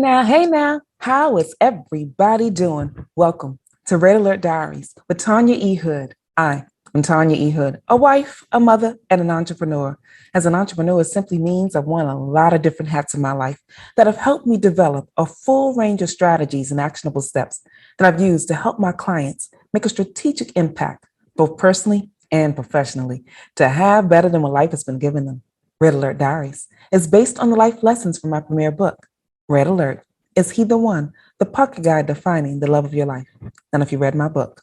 Hey now, how is everybody doing? Welcome to Red Alert Diaries with Tanya E. Hood. I am Tanya E. Hood, a wife, a mother, and an entrepreneur. As an entrepreneur, it simply means I've worn a lot of different hats in my life that have helped me develop a full range of strategies and actionable steps that I've used to help my clients make a strategic impact, both personally and professionally, to have better than what life has been giving them. Red Alert Diaries is based on the life lessons from my premier book, Red Alert. Is he the one? The pocket guide defining the love of your life. And if you read my book,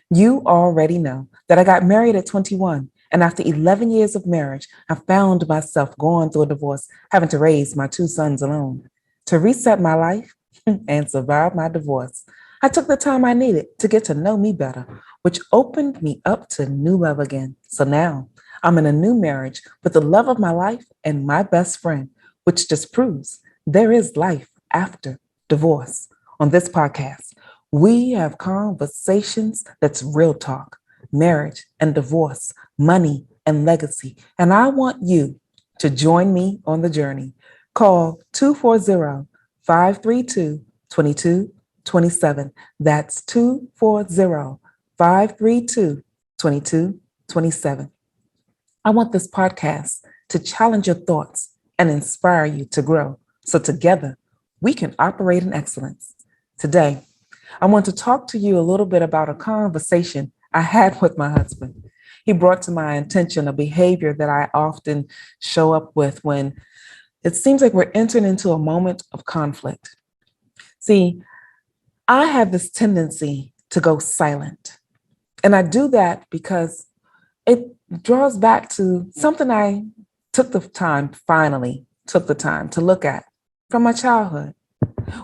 you already know that I got married at 21. And after 11 years of marriage, I found myself going through a divorce, having to raise my two sons alone. To reset my life and survive my divorce, I took the time I needed to get to know me better, which opened me up to new love again. So now I'm in a new marriage with the love of my life and my best friend, which just proves there is life after divorce. On this podcast, we have conversations that's real talk, marriage and divorce, money and legacy. And I want you to join me on the journey. Call 240-532-2227. That's 240-532-2227. I want this podcast to challenge your thoughts and inspire you to grow. So together, we can operate in excellence. Today, I want to talk to you a little bit about a conversation I had with my husband. He brought to my attention a behavior that I often show up with when it seems like we're entering into a moment of conflict. See, I have this tendency to go silent. And I do that because it draws back to something I finally took the time to look at from my childhood.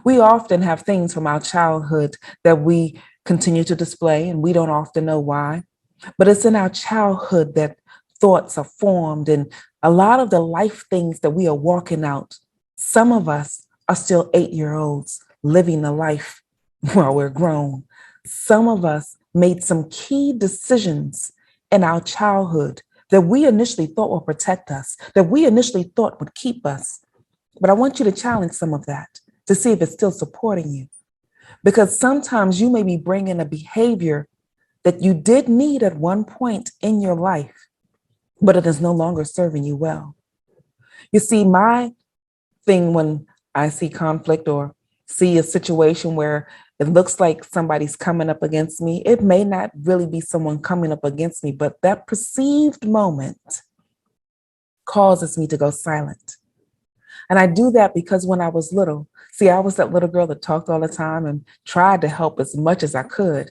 We often have things from our childhood that we continue to display, and we don't often know why. But it's in our childhood that thoughts are formed, and a lot of the life things that we are walking out. Some of us are still 8-year-olds living a life while we're grown. Some of us made some key decisions in our childhood that we initially thought would protect us, that we initially thought would keep us. But I want you to challenge some of that to see if it's still supporting you. Because sometimes you may be bringing a behavior that you did need at one point in your life, but it is no longer serving you well. You see, my thing when I see conflict or see a situation where it looks like somebody's coming up against me, it may not really be someone coming up against me, but that perceived moment causes me to go silent. And I do that because when I was little, I was that little girl that talked all the time and tried to help as much as I could.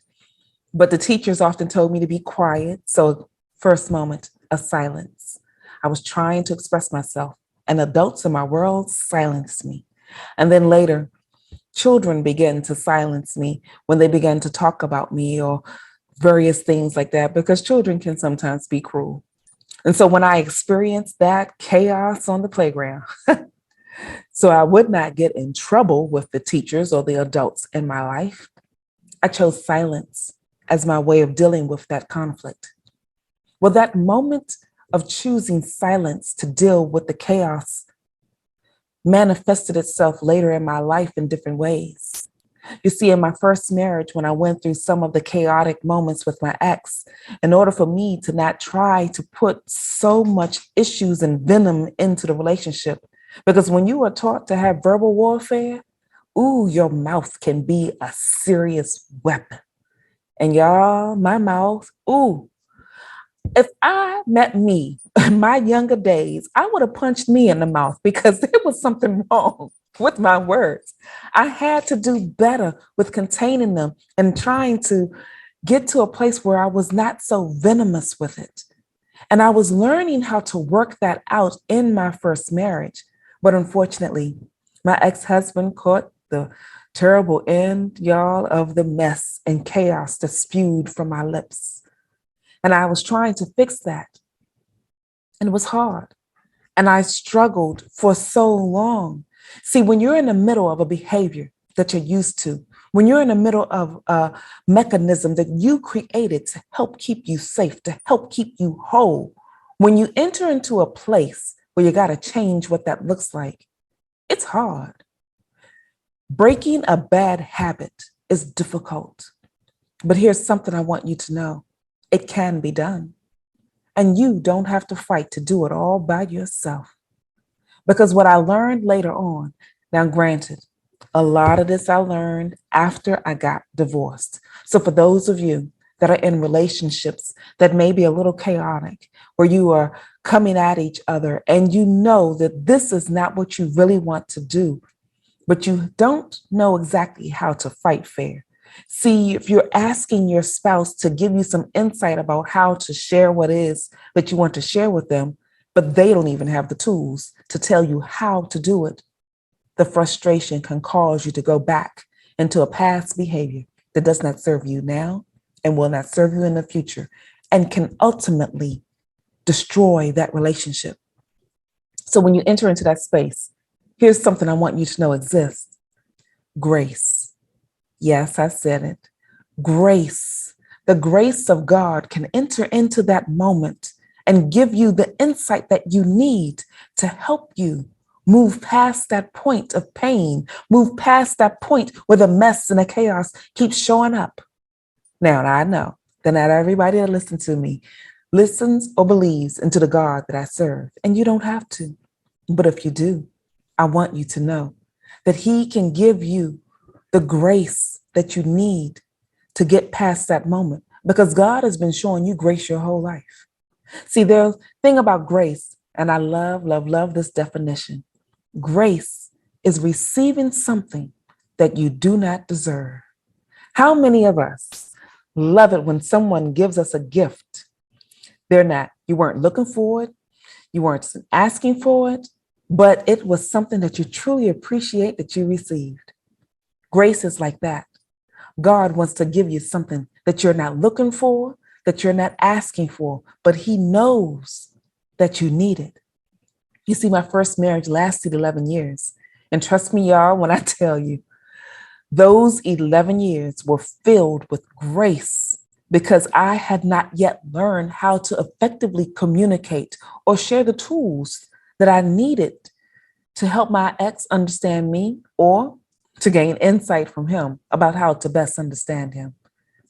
But the teachers often told me to be quiet. So first moment of silence. I was trying to express myself, and adults in my world silenced me. And then later, children began to silence me when they began to talk about me or various things like that, because children can sometimes be cruel. And so when I experienced that chaos on the playground, so I would not get in trouble with the teachers or the adults in my life, I chose silence as my way of dealing with that conflict. Well, that moment of choosing silence to deal with the chaos manifested itself later in my life in different ways. You see, in my first marriage, when I went through some of the chaotic moments with my ex, in order for me to not try to put so much issues and venom into the relationship, because when you are taught to have verbal warfare, your mouth can be a serious weapon. And y'all, my mouth, if I met me in my younger days, I would have punched me in the mouth because there was something wrong with my words. I had to do better with containing them and trying to get to a place where I was not so venomous with it. And I was learning how to work that out in my first marriage. But unfortunately, my ex-husband caught the terrible end, y'all, of the mess and chaos that spewed from my lips. And I was trying to fix that. And it was hard. And I struggled for so long. See, when you're in the middle of a behavior that you're used to, when you're in the middle of a mechanism that you created to help keep you safe, to help keep you whole, when you enter into a place where you got to change what that looks like, it's hard. Breaking a bad habit is difficult, but here's something I want you to know. It can be done, and you don't have to fight to do it all by yourself. Because what I learned later on, now granted, a lot of this I learned after I got divorced. So for those of you that are in relationships that may be a little chaotic, where you are coming at each other and you know that this is not what you really want to do, but you don't know exactly how to fight fair. See, if you're asking your spouse to give you some insight about how to share what is that you want to share with them, but they don't even have the tools to tell you how to do it, the frustration can cause you to go back into a past behavior that does not serve you now and will not serve you in the future and can ultimately destroy that relationship. So when you enter into that space, here's something I want you to know exists: grace. Yes, I said it. Grace. The grace of God can enter into that moment and give you the insight that you need to help you move past that point of pain, move past that point where the mess and the chaos keeps showing up. Now, I know that not everybody that listens to me listens or believes into the God that I serve, and you don't have to. But if you do, I want you to know that He can give you the grace that you need to get past that moment, because God has been showing you grace your whole life. See, there's a thing about grace, and I love this definition. Grace is receiving something that you do not deserve. How many of us love it when someone gives us a gift? You weren't looking for it, you weren't asking for it, but it was something that you truly appreciate that you received. Grace is like that. God wants to give you something that you're not looking for, that you're not asking for, but He knows that you need it. You see, my first marriage lasted 11 years. And trust me, y'all, when I tell you, those 11 years were filled with grace because I had not yet learned how to effectively communicate or share the tools that I needed to help my ex understand me or to gain insight from him about how to best understand him.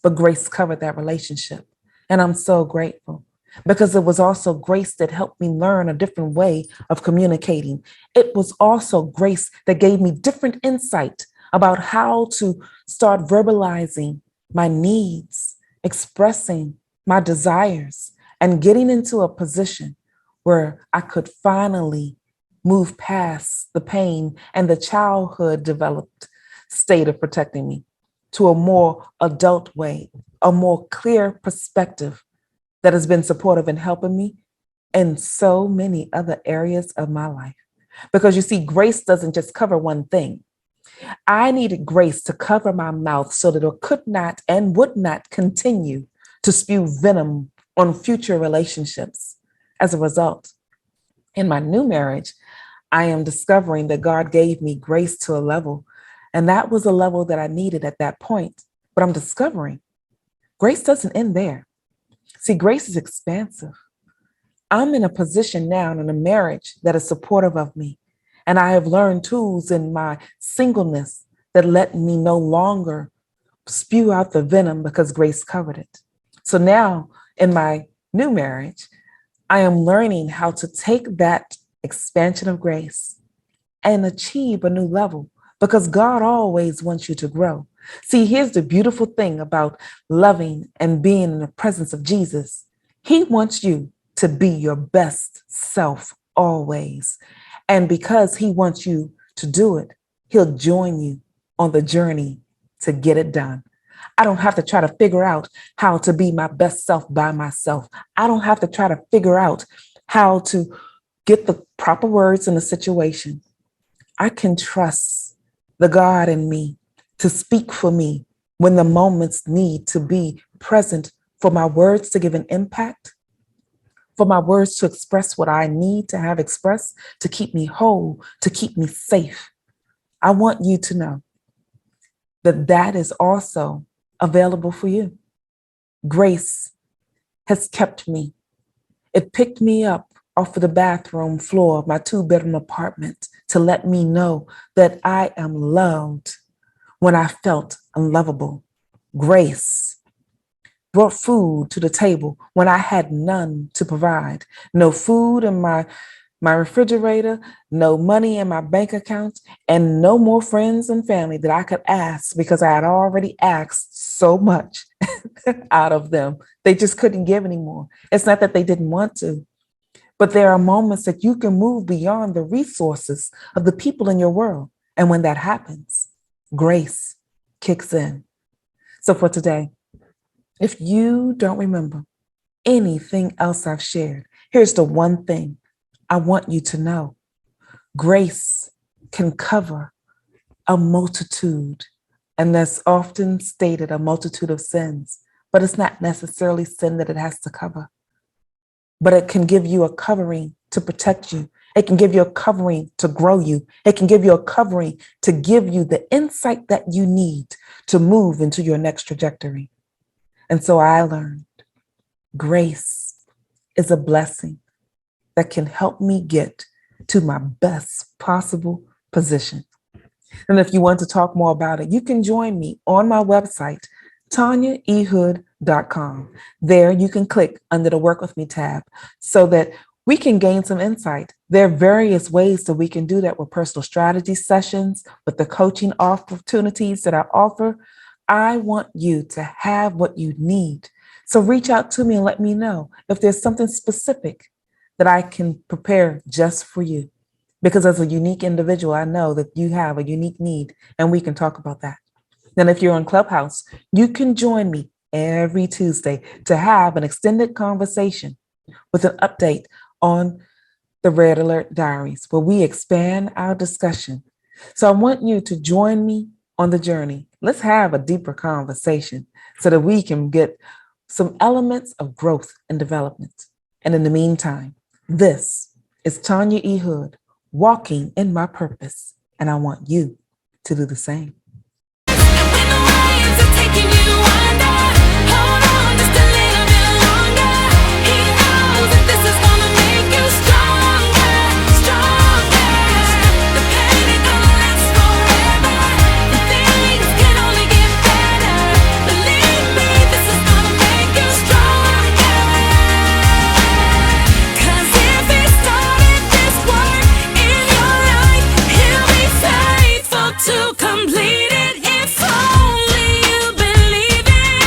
But grace covered that relationship. And I'm so grateful because it was also grace that helped me learn a different way of communicating. It was also grace that gave me different insight about how to start verbalizing my needs, expressing my desires, and getting into a position where I could finally move past the pain and the childhood developed state of protecting me to a more adult way, a more clear perspective that has been supportive in helping me in so many other areas of my life. Because you see, grace doesn't just cover one thing. I needed grace to cover my mouth so that it could not and would not continue to spew venom on future relationships. As a result, in my new marriage, I am discovering that God gave me grace to a level, and that was a level that I needed at that point. But I'm discovering grace doesn't end there. See, grace is expansive. I'm in a position now in a marriage that is supportive of me, and I have learned tools in my singleness that let me no longer spew out the venom because grace covered it. So now in my new marriage, I am learning how to take that expansion of grace and achieve a new level because God always wants you to grow. See, here's the beautiful thing about loving and being in the presence of Jesus. He wants you to be your best self always. And because He wants you to do it, He'll join you on the journey to get it done. I don't have to try to figure out how to be my best self by myself. I don't have to try to figure out how to get the proper words in a situation. I can trust the God in me to speak for me when the moments need to be present for my words to give an impact, for my words to express what I need to have expressed, to keep me whole, to keep me safe. I want you to know that that is also available for you. Grace has kept me. It picked me up off of the bathroom floor of my 2-bedroom apartment to let me know that I am loved when I felt unlovable. Grace brought food to the table when I had none to provide. No food in my refrigerator, no money in my bank account, and no more friends and family that I could ask because I had already asked so much out of them. They just couldn't give anymore. It's not that they didn't want to, but there are moments that you can move beyond the resources of the people in your world. And when that happens, grace kicks in. So for today, if you don't remember anything else I've shared, here's the one thing I want you to know. Grace can cover a multitude, and that's often stated a multitude of sins, but it's not necessarily sin that it has to cover. But it can give you a covering to protect you. It can give you a covering to grow you. It can give you a covering to give you the insight that you need to move into your next trajectory. And so I learned grace is a blessing that can help me get to my best possible position. And if you want to talk more about it, you can join me on my website, tanyaehood.com. There you can click under the Work With Me tab so that we can gain some insight. There are various ways that we can do that with personal strategy sessions, with the coaching opportunities that I offer. I want you to have what you need. So reach out to me and let me know if there's something specific that I can prepare just for you. Because as a unique individual, I know that you have a unique need, and we can talk about that. Then if you're on Clubhouse, you can join me every Tuesday to have an extended conversation with an update on the Red Alert Diaries, where we expand our discussion. So I want you to join me on the journey. Let's have a deeper conversation so that we can get some elements of growth and development. And in the meantime, this is Tanya E. Hood, walking in my purpose, and I want you to do the same.